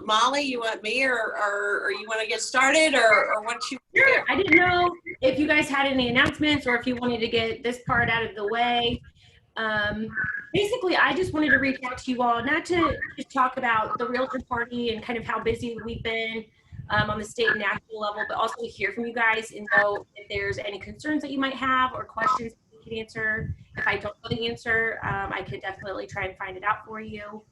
Molly, you want me or you want to get started or what you? Sure. I didn't know if you guys had any announcements or if you wanted to get this part out of the way. Basically, I just wanted to reach out to you all, not to just talk about the Realtor Party and kind of how busy we've been on the state and national level, but also to hear from you guys and know if there's any concerns that you might have or questions we can answer. If I don't know the answer, I could definitely try and find it out for you.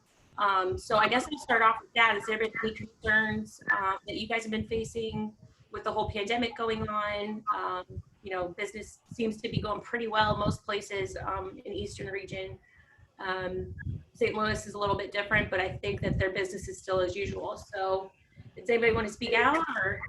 So I guess I'll start off with that. Is there any concerns that you guys have been facing with the whole pandemic going on? You know, business seems to be going pretty well most places in the Eastern region. St. Louis is a little bit different, but I think that their business is still as usual. So does anybody want to speak out or?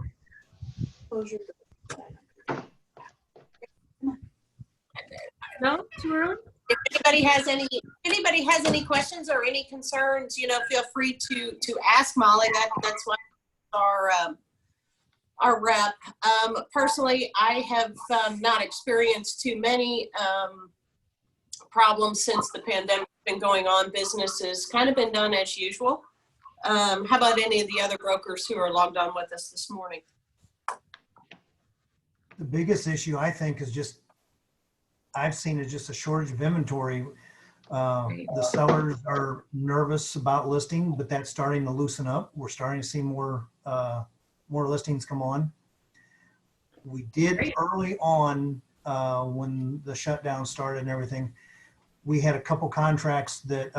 No, too early? If anybody has any questions or any concerns, you know, feel free to ask Molly. That's what our rep. Personally, I have not experienced too many problems since the pandemic has been going on. Business has kind of been done as usual. How about any of the other brokers who are logged on with us this morning? The biggest issue I think is just, I've seen is just a shortage of inventory. The sellers are nervous about listing, but that's starting to loosen up. We're starting to see more listings come on. We did early on when the shutdown started and everything, we had a couple contracts that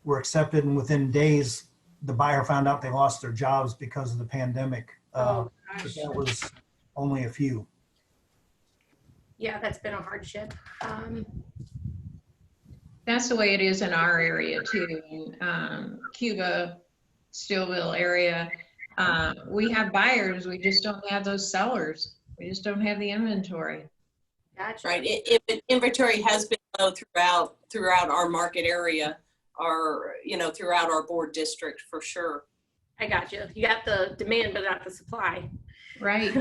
were accepted, and within days, the buyer found out they lost their jobs because of the pandemic. But that was only a few. Yeah, that's been a hardship. That's the way it is in our area too. In Cuba, Steelville area, we have buyers. We just don't have those sellers. We just don't have the inventory. That's right. Inventory has been low throughout our market area, throughout our board district for sure. I got you. You got the demand, but not the supply. Right.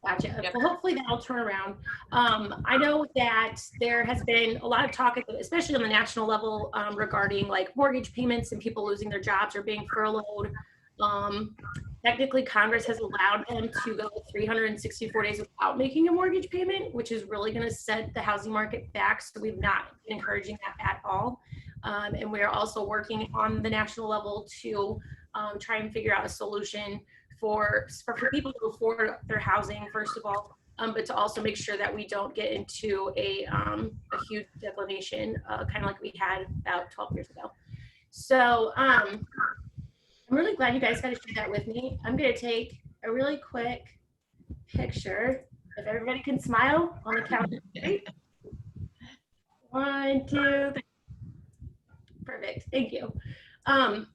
Gotcha. Yep. Well, hopefully that'll turn around. I know that there has been a lot of talk, especially on the national level, regarding like mortgage payments and people losing their jobs or being furloughed. Technically, Congress has allowed them to go 364 days without making a mortgage payment, which is really going to set the housing market back. So we've not been encouraging that at all. And we're also working on the national level to try and figure out a solution for people to afford their housing, first of all, but to also make sure that we don't get into a huge declination, kind of like we had about 12 years ago. So I'm really glad you guys got to share that with me. I'm going to take a really quick picture. If everybody can smile on the count. 1, 2, 3. Perfect. Thank you. I'm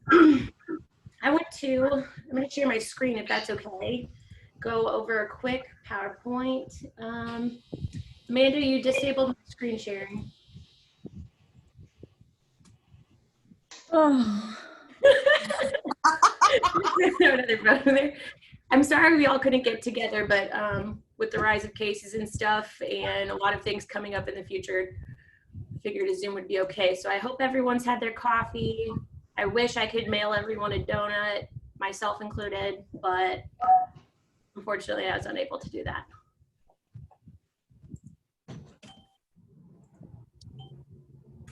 going to share my screen if that's okay. Go over a quick PowerPoint. Amanda, you disabled my screen sharing. Oh. Another photo there. I'm sorry we all couldn't get together, but with the rise of cases and stuff and a lot of things coming up in the future, I figured a Zoom would be okay. So I hope everyone's had their coffee. I wish I could mail everyone a donut, myself included, but unfortunately I was unable to do that.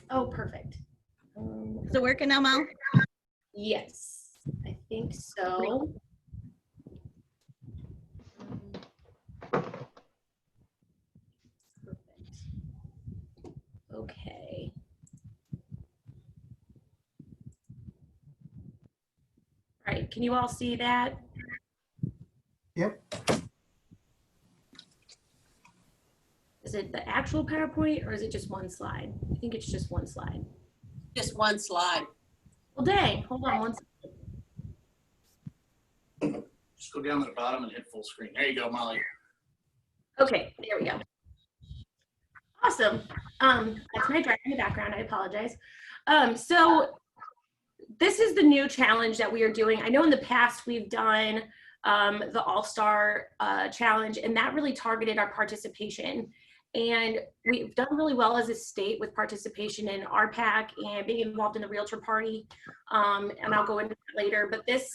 Oh, perfect. Is it working now, Mel? Yes, I think so. Perfect. Okay. All right, can you all see that? Yep. Is it the actual PowerPoint or is it just one slide? I think it's just one slide. Just one slide. Well, dang, hold on one second. Just go down to the bottom and hit full screen. There you go, Molly. Okay, there we go. Awesome. That's my driver in the background. I apologize. So this is the new challenge that we are doing. I know in the past we've done the All-Star Challenge, and that really targeted our participation. And we've done really well as a state with participation in RPAC and being involved in the Realtor Party. And I'll go into that later. But this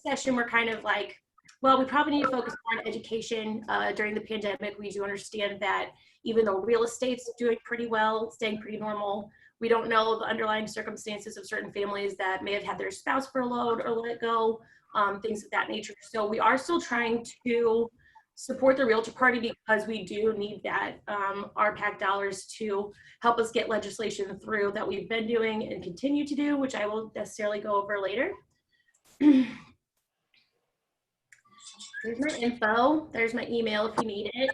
session, we're kind of like, well, we probably need to focus more on education during the pandemic. We do understand that even though real estate's doing pretty well, staying pretty normal, we don't know the underlying circumstances of certain families that may have had their spouse furloughed or let go, things of that nature. So we are still trying to support the Realtor Party because we do need that RPAC dollars to help us get legislation through that we've been doing and continue to do, which I will necessarily go over later. Here's my info. There's my email if you need it.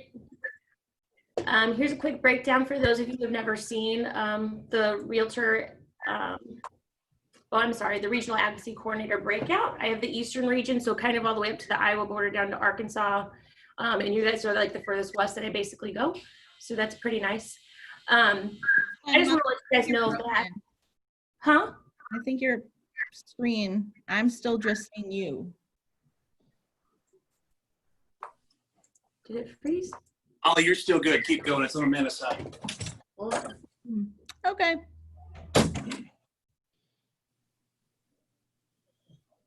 Here's a quick breakdown for those of you who have never seen the Realtor, the Regional Advocacy Coordinator breakout. I have the Eastern region, so kind of all the way up to the Iowa border down to Arkansas. And you guys are like the furthest west that I basically go. So that's pretty nice. I just want to let you guys know that. Huh? I think your screen, I'm still just seeing you. Did it freeze? Oh, you're still good. Keep going. It's on Amanda's side. Okay.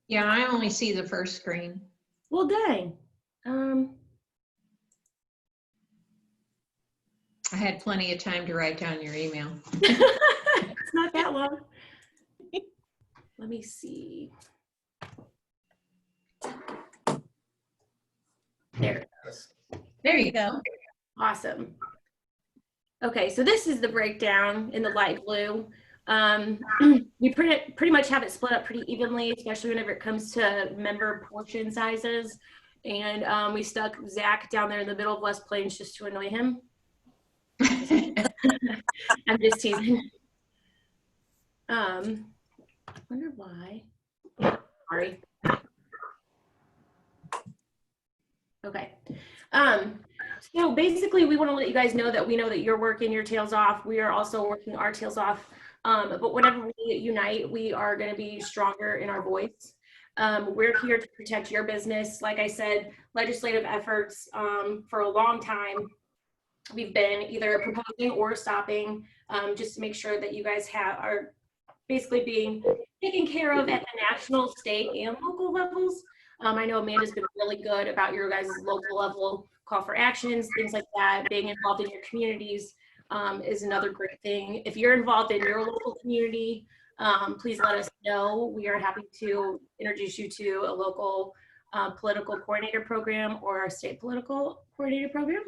Yeah, I only see the first screen. Well, dang. I had plenty of time to write down your email. It's not that long. Let me see. There it goes. There you go. Awesome. Okay, so this is the breakdown in the light blue. We pretty much have it split up pretty evenly, especially whenever it comes to member portion sizes. And we stuck Zach down there in the middle of West Plains just to annoy him. I'm just teasing. Wonder why. Sorry. Okay. So basically, we want to let you guys know that we know that you're working your tails off. We are also working our tails off. But whenever we unite, we are going to be stronger in our voice. We're here to protect your business. Like I said, legislative efforts for a long time. We've been either proposing or stopping just to make sure that you guys are basically being taken care of at the national, state, and local levels. I know Amanda's been really good about your guys' local level call for actions, things like that. Being involved in your communities is another great thing. If you're involved in your local community, please let us know. We are happy to introduce you to a local political coordinator program or a state political coordinator program.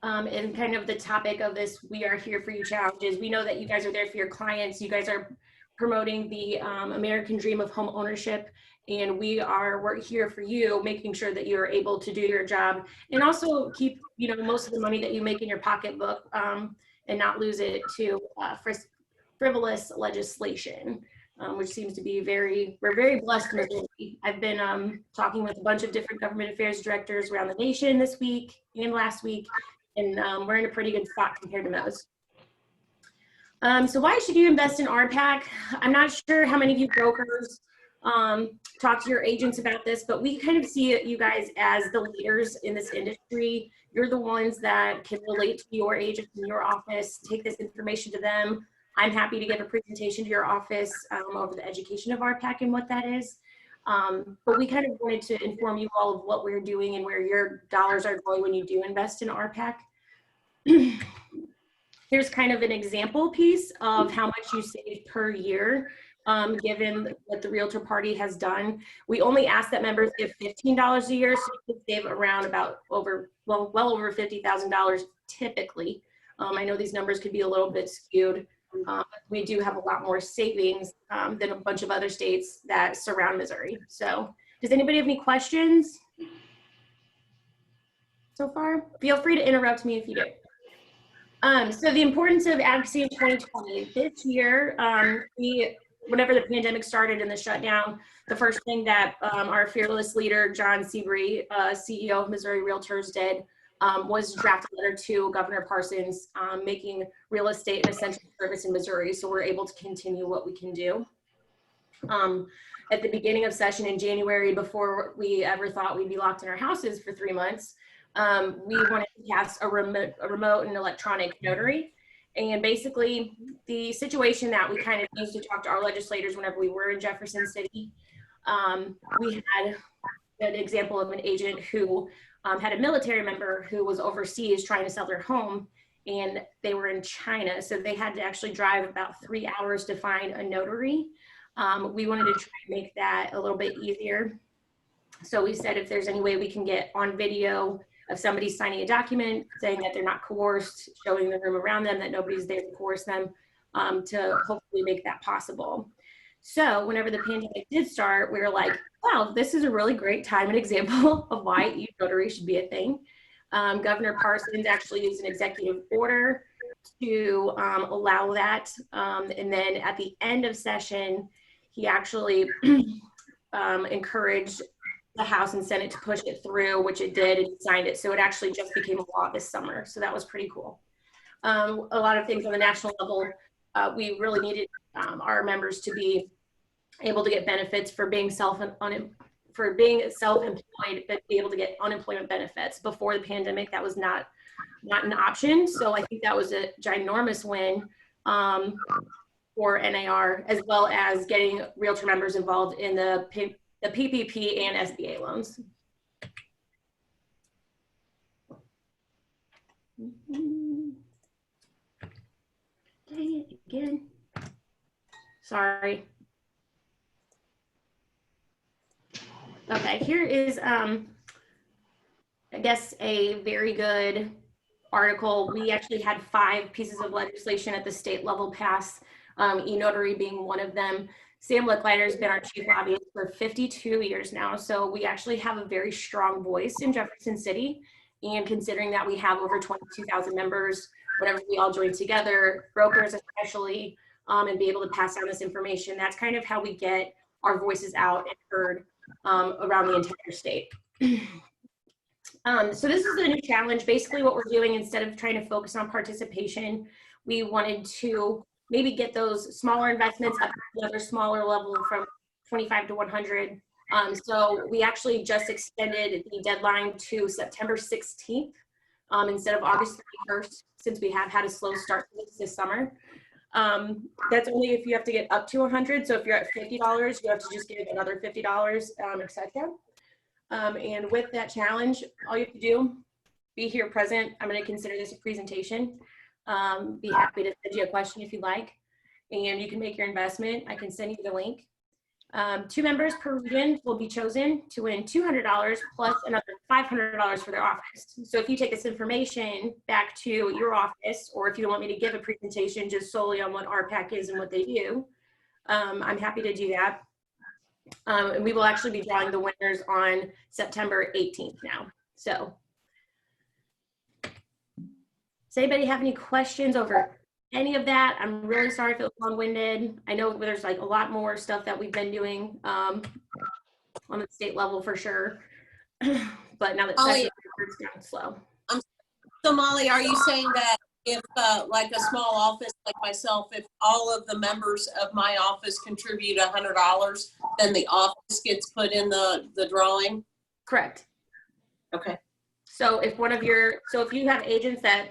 And kind of the topic of this We Are Here For You challenges. We know that you guys are there for your clients. You guys are promoting the American dream of home ownership. And we're here for you, making sure that you're able to do your job and also keep, most of the money that you make in your pocketbook and not lose it to frivolous legislation, which seems to be we're very blessed in Missouri. I've been talking with a bunch of different government affairs directors around the nation this week and last week, and we're in a pretty good spot compared to most. So why should you invest in RPAC? I'm not sure how many of you brokers talk to your agents about this, but we kind of see you guys as the leaders in this industry. You're the ones that can relate to your agents in your office, take this information to them. I'm happy to give a presentation to your office over the education of RPAC and what that is. But we kind of wanted to inform you all of what we're doing and where your dollars are going when you do invest in RPAC. Here's kind of an example piece of how much you save per year, given what the Realtor Party has done. We only ask that members give $15 a year, so you can save around well over $50,000 typically. I know these numbers could be a little bit skewed. We do have a lot more savings than a bunch of other states that surround Missouri. So does anybody have any questions so far? Feel free to interrupt me if you do. So the importance of advocacy in 2020. This year, whenever the pandemic started and the shutdown, the first thing that our fearless leader, John Seabury, CEO of Missouri Realtors, did was draft a letter to Governor Parsons making real estate an essential service in Missouri, so we're able to continue what we can do. At the beginning of session in January, before we ever thought we'd be locked in our houses for 3 months, we wanted to pass a remote and electronic notary. And basically, the situation that we kind of used to talk to our legislators whenever we were in Jefferson City, we had an example of an agent who had a military member who was overseas trying to sell their home, and they were in China. So they had to actually drive about 3 hours to find a notary. We wanted to try and make that a little bit easier. So we said if there's any way we can get on video of somebody signing a document saying that they're not coerced, showing the room around them, that nobody's there to coerce them, to hopefully make that possible. So whenever the pandemic did start, we were like, wow, this is a really great time and example of why e-notary should be a thing. Governor Parsons actually used an executive order to allow that. And then at the end of session, he actually encouraged the House and Senate to push it through, which it did, and he signed it. So it actually just became a law this summer. So that was pretty cool. A lot of things on the national level, we really needed our members to be able to get benefits for being self-employed, but be able to get unemployment benefits. Before the pandemic, that was not an option. So I think that was a ginormous win for NAR, as well as getting realtor members involved in the PPP and SBA loans. Dang it again. Sorry. Okay, here is, I guess, a very good article. We actually had 5 pieces of legislation at the state level pass, e-notary being one of them. Sam Licklider has been our chief lobbyist for 52 years now, so we actually have a very strong voice in Jefferson City. And considering that we have over 22,000 members, whenever we all join together, brokers especially, and be able to pass down this information, that's kind of how we get our voices out and heard around the entire state. So this is a new challenge. Basically what we're doing, instead of trying to focus on participation, we wanted to maybe get those smaller investments up to another smaller level from 25 to 100. So we actually just extended the deadline to September 16th instead of August 31st, since we have had a slow start this summer. That's only if you have to get up to 100. So if you're at $50, you have to just give another $50, etc. And with that challenge, all you have to do, be here present. I'm going to consider this a presentation. Be happy to send you a question if you'd like, and you can make your investment. I can send you the link. 2 members per region will be chosen to win $200 plus another $500 for their office. So if you take this information back to your office, or if you want me to give a presentation just solely on what RPAC is and what they do, I'm happy to do that. And we will actually be drawing the winners on September 18th now. So does anybody have any questions over any of that? I'm really sorry if it was long-winded. I know there's like a lot more stuff that we've been doing on the state level for sure. But now that Molly, it's gotten slow. So Molly, are you saying that if like a small office like myself, if all of the members of my office contribute $100, then the office gets put in the drawing? Correct. Okay. So if if you have agents that,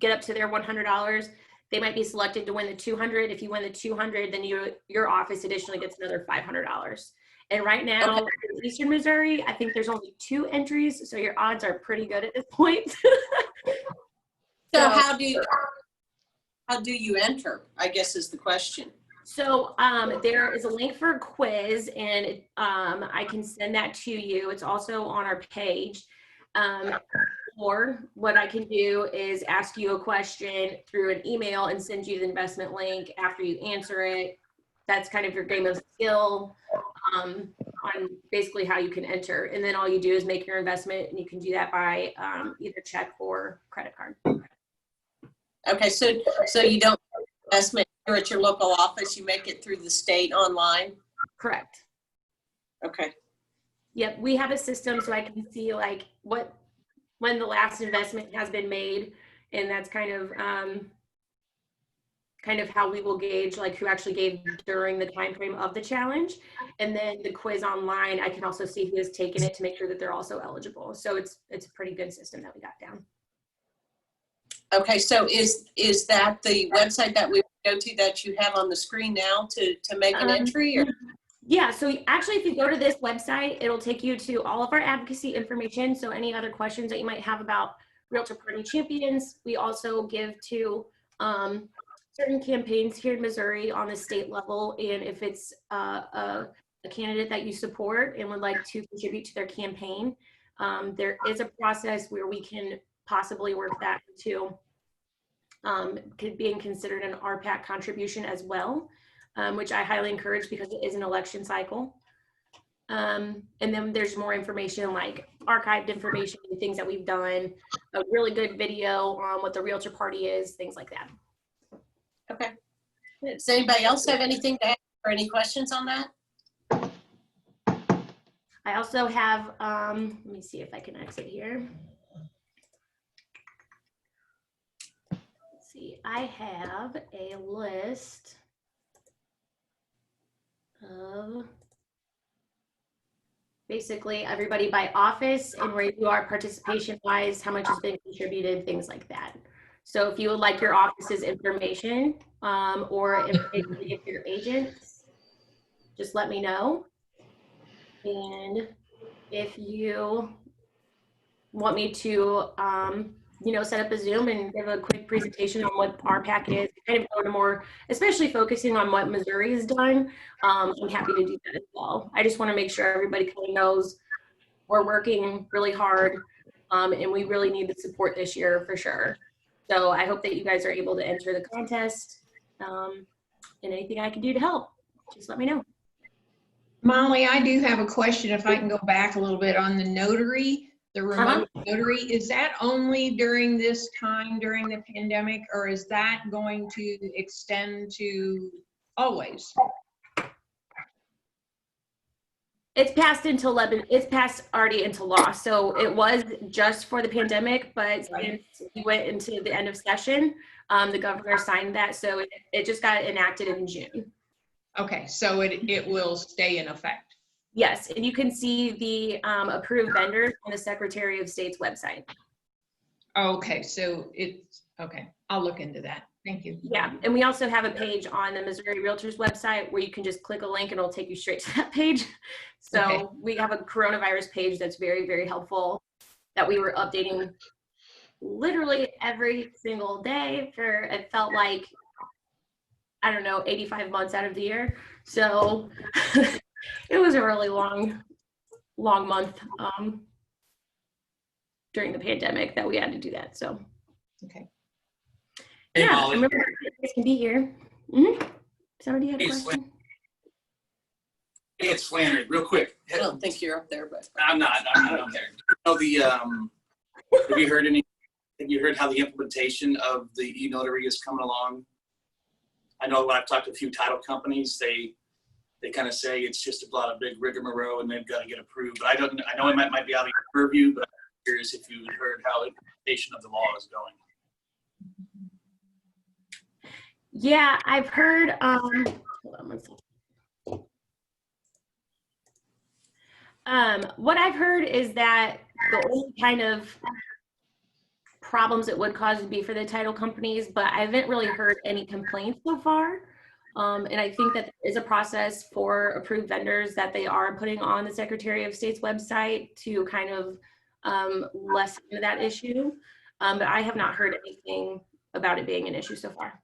get up to their $100, they might be selected to win the 200. If you win the 200, then your office additionally gets another $500. And right now, okay, in Eastern Missouri, I think there's only 2 entries, so your odds are pretty good at this point. So how do you enter, I guess is the question. So there is a link for a quiz, and I can send that to you. It's also on our page. Or what I can do is ask you a question through an email and send you the investment link after you answer it. That's kind of your game of skill on basically how you can enter. And then all you do is make your investment, and you can do that by either check or credit card. Okay, so you don't investment here at your local office, you make it through the state online? Correct. Okay. Yep, we have a system so I can see like when the last investment has been made, and that's kind of kind of how we will gauge like who actually gave during the time frame of the challenge. And then the quiz online, I can also see who has taken it to make sure that they're also eligible. So it's a pretty good system that we got down. Okay, so is that the website that we go to that you have on the screen now to make an entry? Or? Yeah, so actually if you go to this website, it'll take you to all of our advocacy information. So any other questions that you might have about Realtor Party Champions, we also give to certain campaigns here in Missouri on the state level. And if it's a candidate that you support and would like to contribute to their campaign, there is a process where we can possibly work that into being considered an RPAC contribution as well, which I highly encourage because it is an election cycle. And then there's more information like archived information and things that we've done, a really good video on what the Realtor Party is, things like that. Okay. Does anybody else have anything to add or any questions on that? I also have, let me see if I can exit here. Let's see, I have a list of basically everybody by office and where you are participation wise, how much has been contributed, things like that. So if you would like your office's information or information to give to your agents, just let me know. And if you want me to, you know, set up a Zoom and give a quick presentation on what our packet is, kind of go to more, especially focusing on what Missouri has done, I'm happy to do that as well. I just want to make sure everybody kind of knows we're working really hard and we really need the support this year for sure. So I hope that you guys are able to enter the contest and anything I can do to help, just let me know. Molly, I do have a question, if I can go back a little bit on the notary, the remote notary. Is that only during this time, during the pandemic, or is that going to extend to always? It's passed into 11, it's passed already into law. So it was just for the pandemic, but since we went into the end of session, the governor signed that. So it just got enacted in June. Okay, so it will stay in effect. Yes, and you can see the approved vendors on the Secretary of State's website. Okay, so it's, okay, I'll look into that. Thank you. Yeah, and we also have a page on the Missouri Realtors website where you can just click a link and it'll take you straight to that page. So okay. We have a coronavirus page that's very, very helpful that we were updating literally every single day for, it felt like, I don't know, 85 months out of the year. So it was a really long month during the pandemic that we had to do that. So, okay. Hey, yeah, Molly. I'm really glad you guys can be here. Somebody had a question? Hey, it's Flannery, real quick. I don't think you're up there, but I'm not up there. You know, have you heard how the implementation of the e-notary is coming along? I know when I've talked to a few title companies, they kind of say it's just a lot of big rigmarole and they've got to get approved. But I know it might be out of your purview, but I'm curious if you heard how the implementation of the law is going. Yeah, I've heard, hold on one second. What I've heard is that the only kind of problems it would cause would be for the title companies, but I haven't really heard any complaints so far. And I think that there is a process for approved vendors that they are putting on the Secretary of State's website to kind of lessen that issue. But I have not heard anything about it being an issue so far.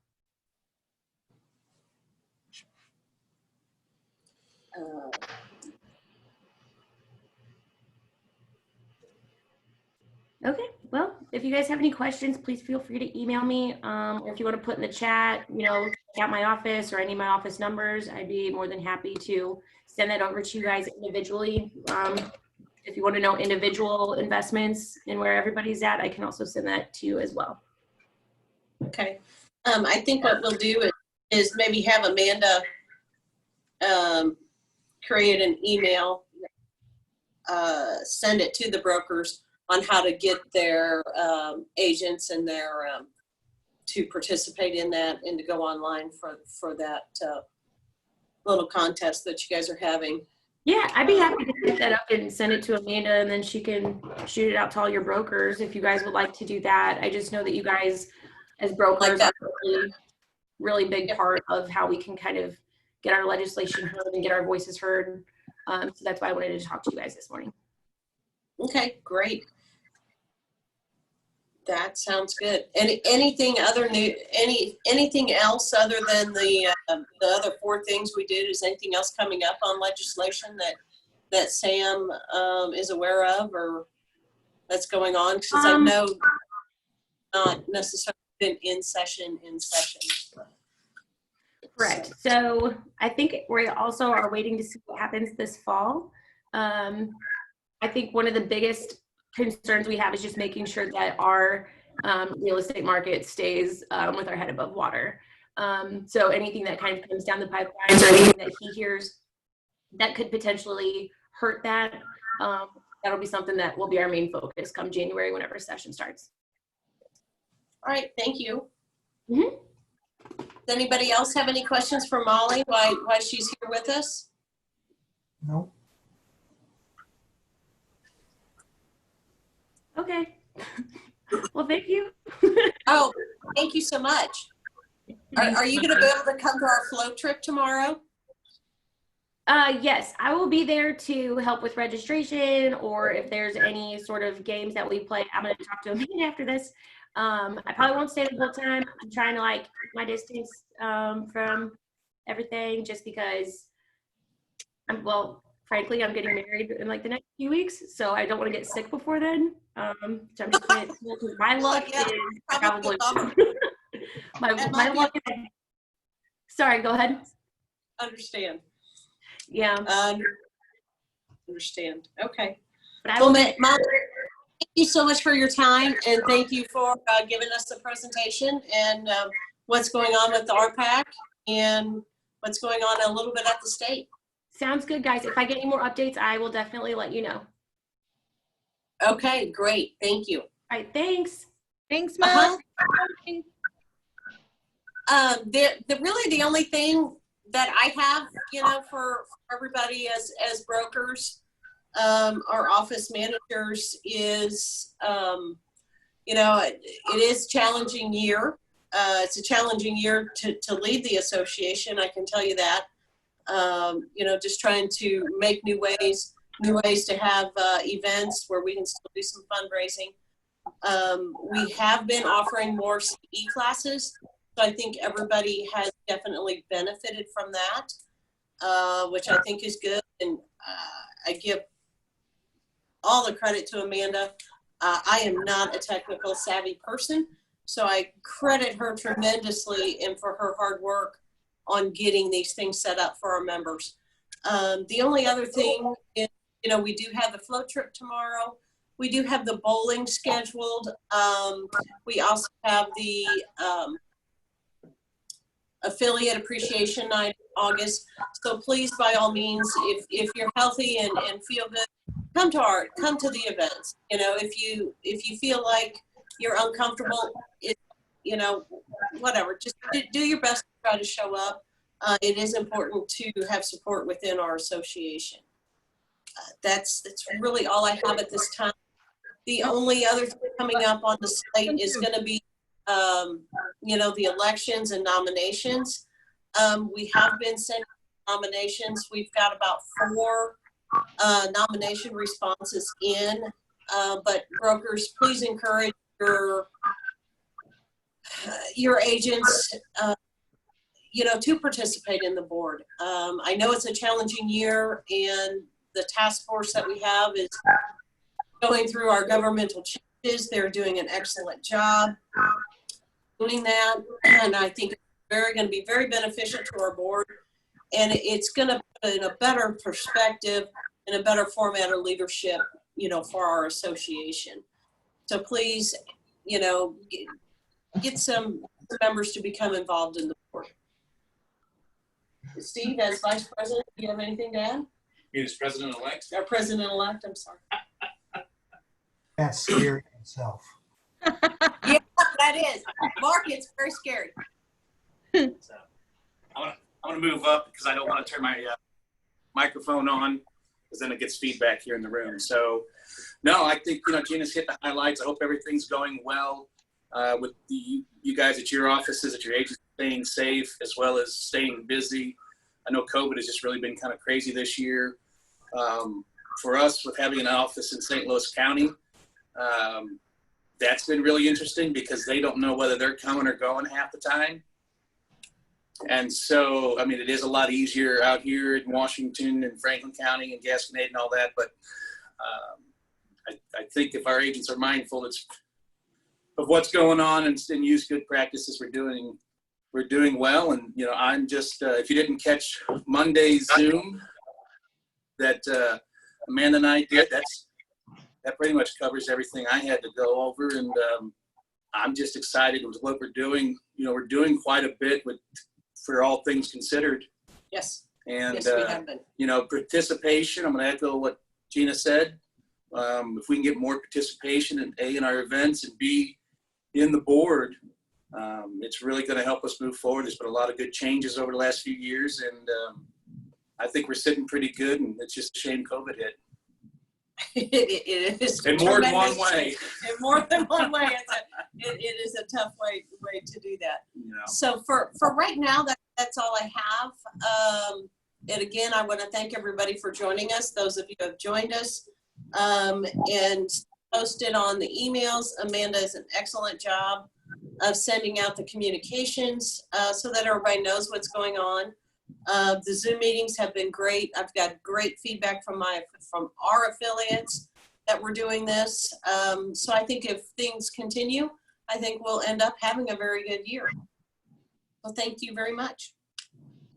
Okay, well, if you guys have any questions, please feel free to email me, or if you want to put in the chat, you know, check out my office or any of my office numbers, I'd be more than happy to send that over to you guys individually. If you want to know individual investments and where everybody's at, I can also send that to you as well. Okay. I think what we'll do is maybe have Amanda create an email, send it to the brokers on how to get their agents and their to participate in that and to go online for that little contest that you guys are having. Yeah, I'd be happy to pick that up and send it to Amanda, and then she can shoot it out to all your brokers if you guys would like to do that. I just know that you guys, as brokers, are a really, really big part of how we can kind of get our legislation heard and get our voices heard. So that's why I wanted to talk to you guys this morning. Okay, great. That sounds good. Anything other new? Anything else other than the other 4 things we did? Is anything else coming up on legislation that Sam is aware of or that's going on? Because I know not necessarily been in session. Correct. So I think we also are waiting to see what happens this fall. I think one of the biggest concerns we have is just making sure that our real estate market stays with our head above water. So anything that kind of comes down the pipelines or anything that he hears that could potentially hurt that, that'll be something that will be our main focus come January whenever session starts. All right, thank you. Mm-hmm. Does anybody else have any questions for Molly why she's here with us? Nope. Okay. Well, thank you. Oh, thank you so much. Are you going to be able to come to our float trip tomorrow? Yes, I will be there to help with registration, or if there's any sort of games that we play. I'm going to talk to Amanda after this. I probably won't stay the whole time. I'm trying to like keep my distance from everything, just because frankly, I'm getting married in like the next few weeks, so I don't want to get sick before then. So I'm just playing it cool, because my luck is probably my luck is. Sorry, go ahead. Understand. Yeah. Understand. Okay. But I Well, will. Molly, thank you so much for your time, and thank you for giving us the presentation and what's going on with the RPAC and what's going on a little bit at the state. Sounds good, guys. If I get any more updates, I will definitely let you know. Okay, great. Thank you. All right, thanks. Thanks, Mom. Really the only thing that I have, for everybody as brokers, our office managers is, it is a challenging year. It's a challenging year to lead the association. I can tell you that. Just trying to make new ways to have events where we can still do some fundraising. We have been offering more CE classes, so I think everybody has definitely benefited from that, which I think is good. And I give all the credit to Amanda. I am not a technical savvy person, so I credit her tremendously and for her hard work on getting these things set up for our members. The only other thing is, we do have the float trip tomorrow. We do have the bowling scheduled. We also have the affiliate appreciation night in August. So please, by all means, if you're healthy and feel good, come to the events. If you feel like you're uncomfortable, whatever, just do your best to try to show up. It is important to have support within our association. That's really all I have at this time. The only other thing coming up on the slate is going to be, the elections and nominations. We have been sending nominations. We've got about 4 nomination responses in, but brokers, please encourage your agents, to participate in the board. I know it's a challenging year, and the task force that we have is going through our governmental changes. They're doing an excellent job doing that, and I think it's going to be very beneficial to our board, and it's going to put in a better perspective and a better format of leadership, for our association. So please, get some members to become involved in the board. Steve, as Vice President, do you have anything to add? You as President-elect? Our President-elect, I'm sorry. That's scary itself. Yeah, That is. Mark, it's very scary. So I'm gonna move up because I don't want to turn my microphone on because then it gets feedback here in the room. So no, I think Gina's hit the highlights. I hope everything's going well with you guys at your offices, at your agency, staying safe as well as staying busy. I know COVID has just really been kind of crazy this year. For us, with having an office in St. Louis County, that's been really interesting because they don't know whether they're coming or going half the time. And so, I mean, it is a lot easier out here in Washington and Franklin County and Gasconade and all that. But I think if our agents are mindful of what's going on and use good practices, we're doing well. And, I'm just, if you didn't catch Monday's Zoom that Amanda and I did, that pretty much covers everything I had to go over. And I'm just excited with what we're doing. We're doing quite a bit for all things considered. Yes. And, yes, we have been. Participation, I'm going to echo what Gina said. If we can get more participation in our events and B, in the board, it's really going to help us move forward. There's been a lot of good changes over the last few years, and I think we're sitting pretty good, and it's just a shame COVID hit. It is. In more than one way. In more than one way. It is a tough way to do that. So for right now, that's all I have. And again, I want to thank everybody for joining us. Those of you who have joined us and posted on the emails. Amanda does an excellent job of sending out the communications so that everybody knows what's going on. The Zoom meetings have been great. I've got great feedback from our affiliates that we're doing this. So I think if things continue, I think we'll end up having a very good year. Well, thank you very much.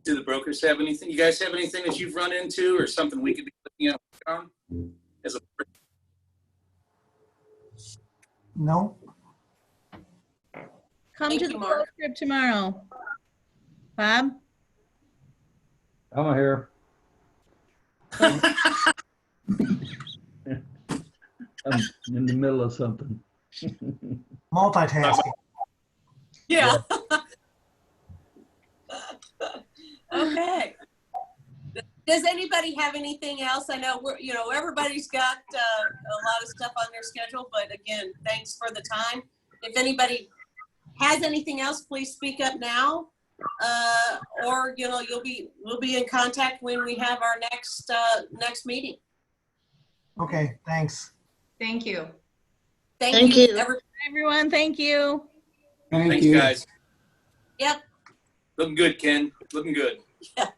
Do the brokers have anything? You guys have anything that you've run into or something we could be looking at on? No. Come Thank to you, the Mark. road trip tomorrow. Bob? I'm here. I'm in the middle of something. Multitasking. Yeah. Okay. Does anybody have anything else? I know everybody's got a lot of stuff on their schedule, but again, thanks for the time. If anybody has anything else, please speak up now. Or we'll be in contact when we have our next meeting. Okay, thanks. Thank you. Thank you. Everyone, thank you. Thanks, guys. Yep. Looking good, Ken. Looking good. Yeah.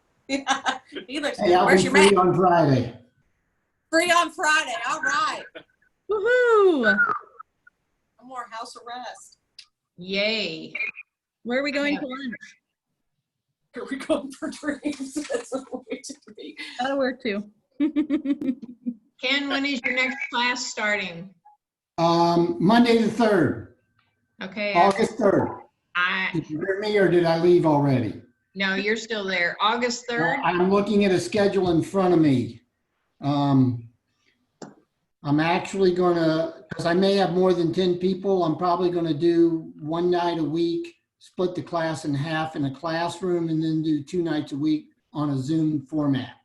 He looks Hey, good. I'll Where's be your free man? on Friday. Free on Friday. All right. Woohoo! No more house arrest. Yay. Where are we going to lunch? Are we going for drinks? That's a way to be. That'll work too. Ken, when is your next class starting? Monday the 3rd, Okay. August 3rd. Did you hear me or did I leave already? No, you're still there. August 3rd? I'm looking at a schedule in front of me. I'm actually gonna, because I may have more than 10 people, I'm probably gonna do one night a week, split the class in half in a classroom, and then do 2 nights a week on a Zoom format.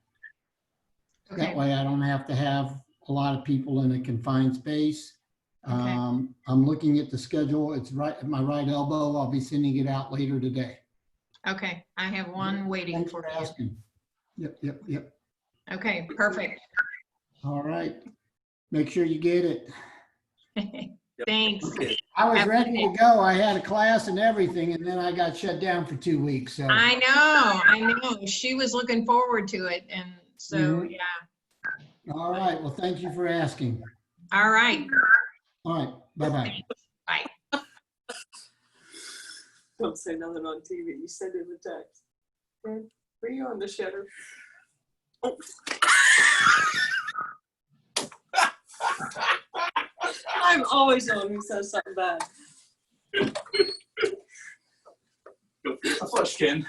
Okay. That way I don't have to have a lot of people in a confined space. Okay. I'm looking at the schedule. It's right at my right elbow. I'll be sending it out later today. Okay. I have one waiting Thanks for for you. asking. Yep. Okay, perfect. All right. Make sure you get it. Thanks. Okay. I was Have a ready good to go. I had a class and everything, and then I got shut down for 2 weeks. So I know. She was looking forward to it. And so, Mhm. yeah. all right. Well, thank you for asking. All right. All right. Bye-bye. Bye. Don't say nothing on TV. You send him a text. Okay. Were you on the shutter? Oh. I'm always the one who says something bad. Go for a flush, Ken.